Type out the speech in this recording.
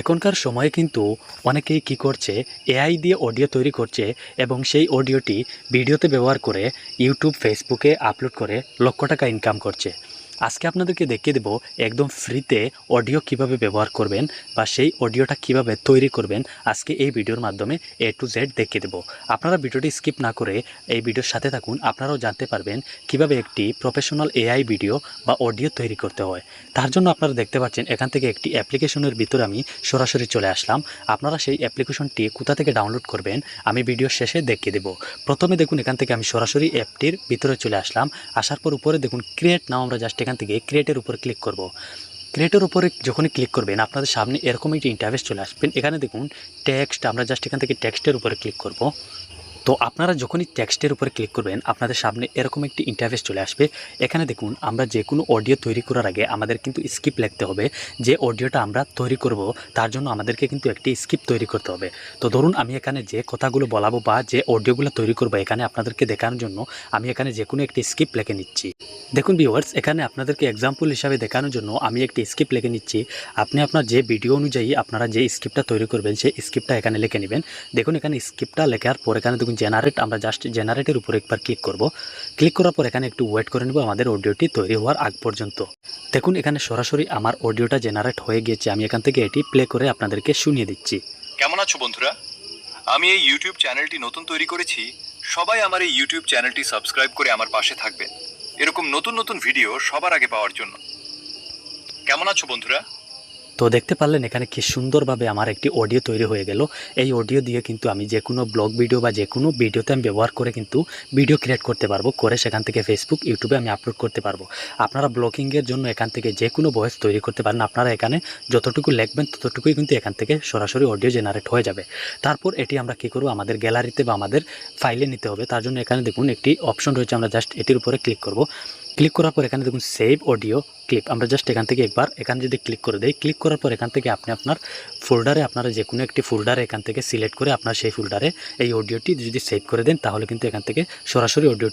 এখনকার সময়ে কিন্তু অনেকেই কি করছে, এআই দিয়ে অডিও তৈরি করছে এবং সেই অডিওটি ভিডিওতে ব্যবহার করে ইউটিউব ফেসবুকে আপলোড করে লক্ষ টাকা ইনকাম করছে। আজকে আপনাদেরকে দেখিয়ে দেব একদম ফ্রিতে অডিও কিভাবে ব্যবহার করবেন বা সেই অডিওটা কিভাবে তৈরি করবেন। আজকে এই ভিডিওর মাধ্যমে A to Z দেখিয়ে দেব। আপনারা ভিডিওটি স্কিপ না করে এই ভিডিওর সাথে থাকুন, আপনারাও জানতে পারবেন কিভাবে একটি প্রফেশনাল এআই ভিডিও বা অডিও তৈরি করতে হয়। তার জন্য আপনারা দেখতে পাচ্ছেন এখান থেকে একটি অ্যাপ্লিকেশনের ভিতরে আমি সরাসরি চলে আসলাম। আপনারা সেই অ্যাপ্লিকেশনটি কোথা থেকে ডাউনলোড করবেন আমি ভিডিওর শেষে দেখিয়ে দেব। প্রথমে দেখুন এখান থেকে আমি সরাসরি অ্যাপটির ভিতরে চলে আসলাম। আসার পর উপরে দেখুন ক্রিয়েট নাও, আমরা জাস্ট এখান থেকে ক্রিয়েটের উপর ক্লিক করব। ক্রিয়েটের উপরে যখনই ক্লিক করবেন আপনাদের সামনে এরকম একটি ইন্টারফেস চলে আসবেন। এখানে দেখুন টেক্সট, আমরা জাস্ট এখান থেকে টেক্সটের উপরে ক্লিক করব। তো আপনারা যখনই টেক্সটের উপরে ক্লিক করবেন আপনাদের সামনে এরকম একটি ইন্টারফেস চলে আসবে। এখানে দেখুন আমরা যে কোনো অডিও তৈরি করার আগে আমাদের কিন্তু স্ক্রিপ্ট লিখতে হবে। যে অডিওটা আমরা তৈরি করব তার জন্য আমাদেরকে কিন্তু একটি স্ক্রিপ্ট তৈরি করতে হবে। তো ধরুন আমি এখানে যে কথাগুলো বলাবো বা যে অডিওগুলো তৈরি করবো এখানে আপনাদেরকে দেখানোর জন্য আমি এখানে যে কোনো একটি স্ক্রিপ্ট লিখে নিচ্ছি। দেখুন ভিউয়ার্স, এখানে আপনাদেরকে এক্সাম্পল হিসাবে দেখানোর জন্য আমি একটি স্ক্রিপ্ট লিখে নিচ্ছি। আপনি আপনার যে ভিডিও অনুযায়ী আপনারা যে স্ক্রিপ্টটা তৈরি করবেন সেই স্ক্রিপ্টটা এখানে লিখে নেবেন। দেখুন এখানে স্ক্রিপ্টটা লেখার পর এখানে দেখুন জেনারেট, আমরা জাস্ট জেনারেটের উপরে একবার ক্লিক করব। ক্লিক করার পর এখানে একটু ওয়েট করে নেব আমাদের অডিওটি তৈরি হওয়ার আগ পর্যন্ত। দেখুন এখানে সরাসরি আমার অডিওটা জেনারেট হয়ে গিয়েছে। আমি এখান থেকে এটি প্লে করে আপনাদেরকে শুনিয়ে দিচ্ছি। কেমন আছো বন্ধুরা? আমি এই ইউটিউব চ্যানেলটি নতুন তৈরি করেছি। সবাই আমার এই ইউটিউব চ্যানেলটি সাবস্ক্রাইব করে আমার পাশে থাকবেন এরকম নতুন নতুন ভিডিও সবার আগে পাওয়ার জন্য। কেমন আছো বন্ধুরা? তো দেখতে পারলেন এখানে কি সুন্দরভাবে আমার একটি অডিও তৈরি হয়ে গেল। এই অডিও দিয়ে কিন্তু আমি যে কোনো ব্লগ ভিডিও বা যে কোনো ভিডিওতে আমি ব্যবহার করে কিন্তু ভিডিও ক্রিয়েট করতে পারবো, করে সেখান থেকে ফেসবুক ইউটিউবে আমি আপলোড করতে পারবো। আপনারা ব্লগিংয়ের জন্য এখান থেকে যে কোনো ভয়েস তৈরি করতে পারেন। আপনারা এখানে যতটুকু লিখবেন ততটুকুই কিন্তু এখান থেকে সরাসরি অডিও জেনারেট হয়ে যাবে। তারপর এটি আমরা কী করবো, আমাদের গ্যালারিতে বা আমাদের ফাইলে নিতে হবে। তার জন্য এখানে দেখুন একটি অপশন রয়েছে, আমরা জাস্ট এটির উপরে ক্লিক করব। ক্লিক করার পর এখানে দেখুন সেভ অডিও ক্লিপ, আমরা জাস্ট এখান থেকে একবার এখানে যদি ক্লিক করে দেই, ক্লিক করার পর এখান থেকে আপনি আপনার ফোল্ডারে, আপনারা যে কোনো একটি ফোল্ডারে এখান থেকে সিলেক্ট করে আপনার সেই ফোল্ডারে এই অডিওটি যদি সেভ করে দেন তাহলে কিন্তু এখান থেকে সরাসরি অডিওটি